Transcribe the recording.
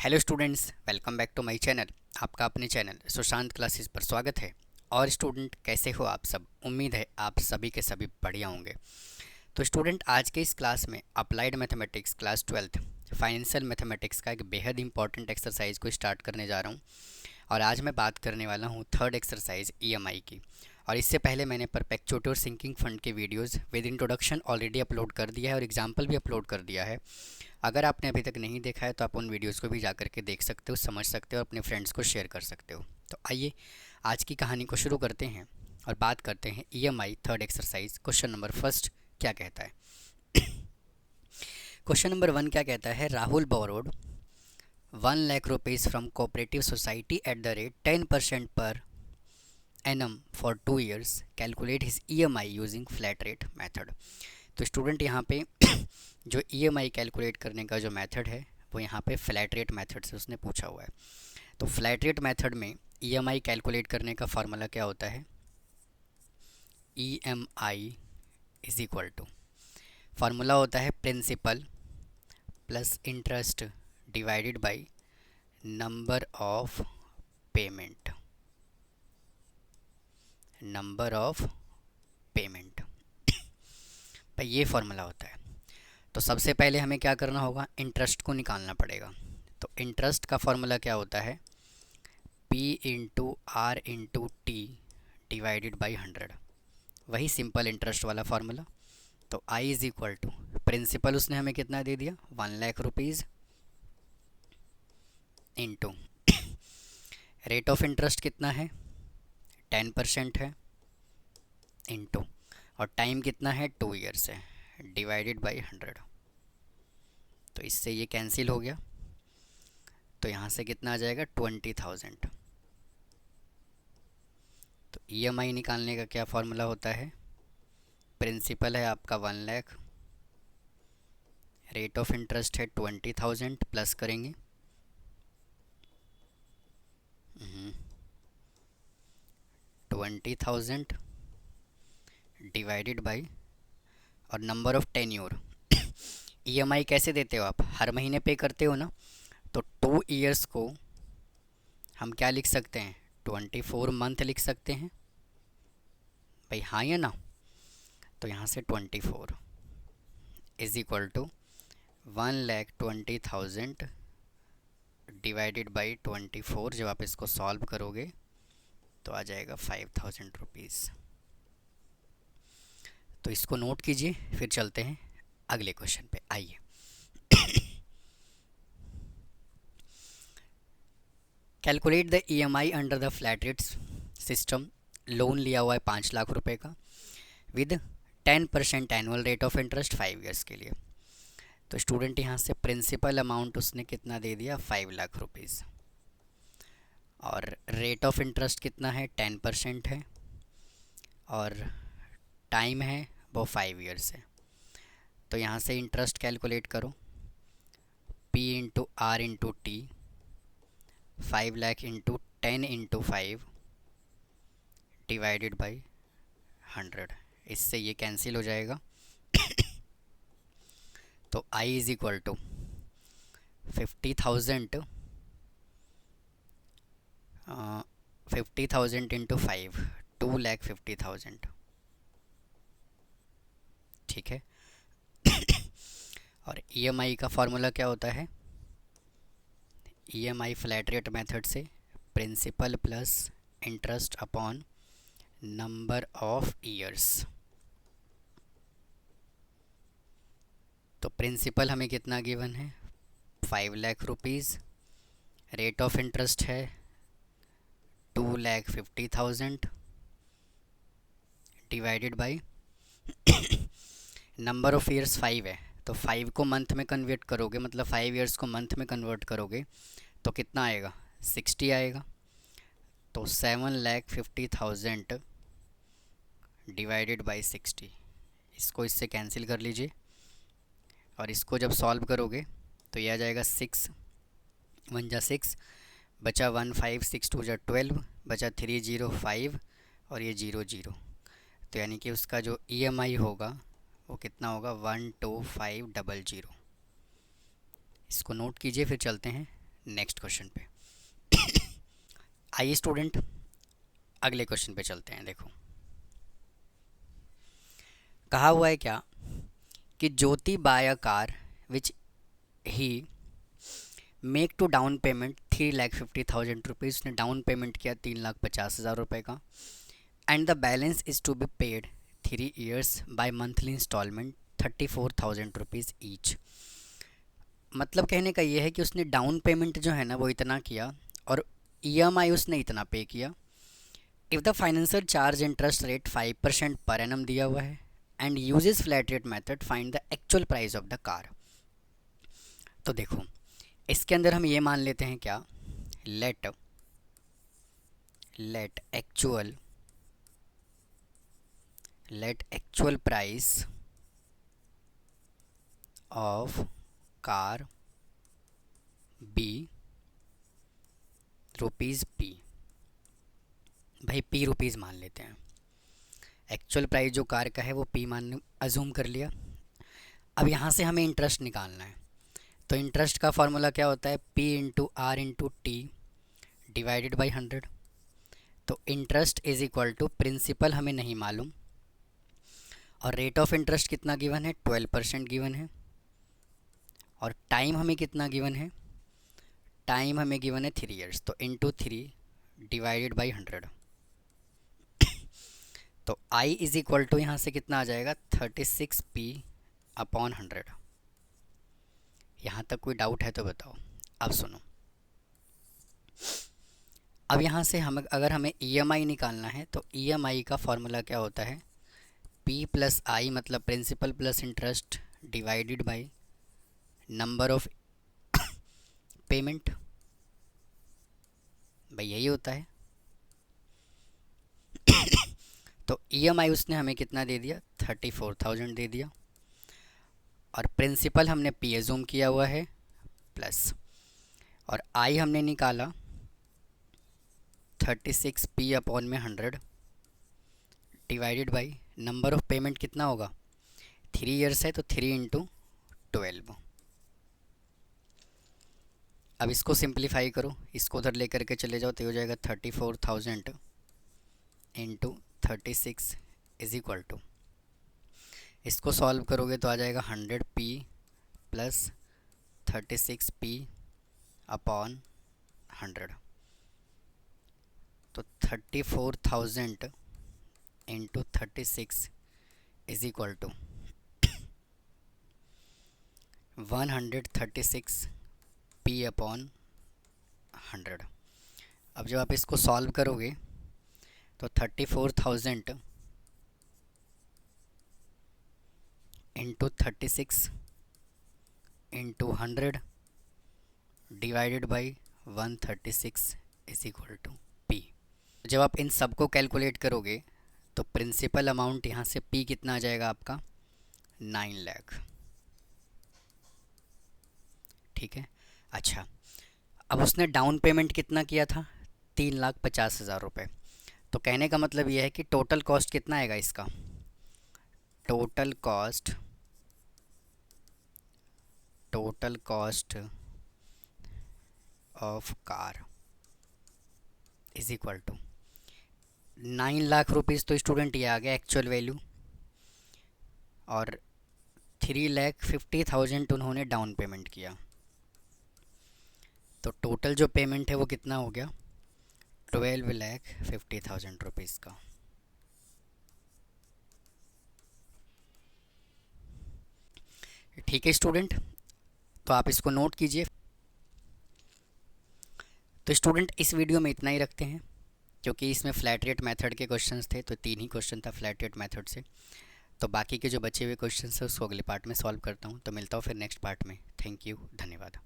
Hello students, welcome back to my channel. आपका अपने channel Sushant classes पर स्वागत है। और स्टूडेंट, कैसे हो आप सब? उम्मीद है आप सभी के सभी बढ़िया होंगे। तो स्टूडेंट, आज के इस क्लास में applied mathematics class 12th financial mathematics का एक बेहद इंपॉर्टेंट एक्सरसाइज को स्टार्ट करने जा रहा हूँ। और आज मैं बात करने वाला हूँ थर्ड एक्सरसाइज ईएमआई की। और इससे पहले मैंने परपेचुइटी और सिंकिंग फंड के videos with introduction already upload कर दिया है और एग्जाम्पल भी अपलोड कर दिया है। अगर आपने अभी तक नहीं देखा है तो आप उन वीडियोस को भी जा करके देख सकते हो, समझ सकते हो, अपने फ्रेंड्स को शेयर कर सकते हो। तो आइए आज की कहानी को शुरू करते हैं और बात करते हैं EMI third exercise. Question number first क्या कहता है? क्वेश्चन नंबर 1 क्या कहता है? Rahul borrowed 1 lakh rupees from cooperative society at the rate 10% per annum for 2 years। Calculate his EMI using flat rate method. तो स्टूडेंट, यहाँ पे जो ईएमआई कैलकुलेट करने का जो मेथड है वो यहाँ पे फ्लैट रेट मेथड से उसने पूछा हुआ है। तो फ्लैट रेट मेथड में ईएमआई कैलकुलेट करने का फार्मूला क्या होता है? EMI is equal to, formula होता है principal plus interest divided by number of payment. Number of payment भाई, ये फार्मूला होता है। तो सबसे पहले हमें क्या करना होगा? इंटरेस्ट को निकालना पड़ेगा। तो इंटरेस्ट का फॉर्मूला क्या होता है? P into r into t divided by 100। वही सिंपल इंटरेस्ट वाला फार्मूला। तो I is equal to, principal उसने हमें कितना दे दिया? 1 lakh rupees into rate of interest कितना है? 10% है, इंटू और टाइम कितना है? 2 years है, डिवाइडेड बाई 100। तो इससे ये कैंसिल हो गया। तो यहाँ से कितना आ जाएगा? 20,000। तो ईएमआई निकालने का क्या फार्मूला होता है? प्रिंसिपल है आपका 1 लाख, रेट ऑफ इंटरेस्ट है 20,000, प्लस करेंगे 20,000 डिवाइडेड बाई और नंबर ऑफ टेन्योर। ईएमआई कैसे देते हो आप? हर महीने पे करते हो ना। तो 2 years को हम क्या लिख सकते हैं? 24 मंथ लिख सकते हैं भाई, हाँ या ना? तो यहाँ से 24 is equal to 1,20,000 divided by 24। जब आप इसको सॉल्व करोगे तो आ जाएगा 5,000 रुपीज़। तो इसको नोट कीजिए, फिर चलते हैं अगले क्वेश्चन पे। आइए calculate the EMI under the flat rate system. Loan लिया हुआ है 5 लाख रुपए का with 10% annual rate of interest 5 years के लिए। तो स्टूडेंट, यहाँ से प्रिंसिपल अमाउंट उसने कितना दे दिया? 5 लाख रुपीज़। और रेट ऑफ इंटरेस्ट कितना है? 10% है, और टाइम है वो 5 years है। तो यहाँ से इंटरेस्ट कैलकुलेट करो। P into r into t, 5 lakh into 10 into 5 divided by 100। इससे ये कैंसिल हो जाएगा। तो I is equal to 50,000 50,000 into 5, 2,50,000। ठीक है। और ईएमआई का फार्मूला क्या होता है? ईएमआई फ्लैट रेट मेथड से principal plus interest upon number of years. तो प्रिंसिपल हमें कितना गिवन है? 5 lakh rupees. Rate of interest है 2,50,000 divided by number of years 5 है। तो 5 को मंथ में कन्वर्ट करोगे, मतलब 5 years को मंथ में कन्वर्ट करोगे तो कितना आएगा? 60 आएगा। तो 7,50,000 डिवाइडेड बाई 60, इसको इससे कैंसिल कर लीजिए। और इसको जब सॉल्व करोगे तो ये आ जाएगा 6 1 जा 6, बचा 1 5, 6 2 जा 12, बचा 3 0 5 और ये 0 0। तो यानी कि उसका जो ईएमआई होगा वो कितना होगा? 12500। इसको नोट कीजिए, फिर चलते हैं नेक्स्ट क्वेश्चन पे। आइए स्टूडेंट अगले क्वेश्चन पे चलते हैं। देखो कहा हुआ है क्या कि Jyoti buy a car which he make to down payment 3,50,000 rupees. उसने डाउन पेमेंट किया 3,50,000 रुपये का। And the balance is to be paid 3 years by monthly instalment 34,000 rupees each. मतलब कहने का ये है कि उसने डाउन पेमेंट जो है ना वो इतना किया और ईएमआई उसने इतना पे किया। If the financer charge interest rate 5% per annum दिया हुआ है and uses flat rate method, find the actual price of the car. तो देखो इसके अंदर हम ये मान लेते हैं क्या, let actual price of car be rupees P. भाई पी रुपीज़ मान लेते हैं। एक्चुअल प्राइस जो कार का है वो पी मान अजूम कर लिया। अब यहाँ से हमें इंटरेस्ट निकालना है। तो इंटरेस्ट का फॉर्मूला क्या होता है, P into r into t divided by 100। तो interest is equal to, principal हमें नहीं मालूम और रेट ऑफ इंटरेस्ट कितना गिवन है, 12% गिवन है। और टाइम हमें कितना गिवन है, टाइम हमें गिवन है 3 years। तो इंटू 3 डिवाइडेड बाई 100। तो I इज इक्वल टू यहाँ से कितना आ जाएगा, 36P अपॉन 100। यहाँ तक कोई डाउट है तो बताओ। अब सुनो, अब यहाँ से हम अगर हमें EMI निकालना है तो EMI का फॉर्मूला क्या होता है, P प्लस आई मतलब principal plus interest divided by number of payment. भाई यही होता है। तो EMI उसने हमें कितना दे दिया, 34,000 दे दिया। और प्रिंसिपल हमने P एजूम किया हुआ है प्लस, और I हमने निकाला 36P अपॉन में 100 divided by number of payment कितना होगा, 3 years है तो 3 इंटू 12। अब इसको सिंप्लीफाई करो, इसको उधर लेकर के चले जाओ तो हो जाएगा 34,000 इंटू 36 इज इक्वल टू, इसको सॉल्व करोगे तो आ जाएगा 100P प्लस 36P अपॉन 100। तो 34,000 into 36 is equal to 136P upon 100। अब जब आप इसको सॉल्व करोगे तो 34,000 into 36 into 100 divided by 136 is equal to P। जब आप इन सब को कैलकुलेट करोगे तो प्रिंसिपल अमाउंट यहाँ से P कितना आ जाएगा आपका, 9 लाख। ठीक है। अच्छा, अब उसने डाउन पेमेंट कितना किया था, 3,50,000 रुपये। तो कहने का मतलब ये है कि टोटल कॉस्ट कितना आएगा इसका, total cost of car is equal to 9 lakh rupees. तो स्टूडेंट ये आ गया एक्चुअल वैल्यू, और 3,50,000 उन्होंने डाउन पेमेंट किया। तो टोटल जो पेमेंट है वो कितना हो गया, 12,50,000 रुपीज़ का। ठीक है स्टूडेंट, तो आप इसको नोट कीजिए। तो स्टूडेंट इस वीडियो में इतना ही रखते हैं, क्योंकि इसमें फ्लैट रेट मेथड के क्वेश्चंस थे, तो 3 ही क्वेश्चन था फ्लैट रेट मेथड से। तो बाकी के जो बचे हुए क्वेश्चंस हैं उसको अगले पार्ट में सॉल्व करता हूँ। तो मिलता हूँ फिर नेक्स्ट पार्ट में। थैंक यू, धन्यवाद।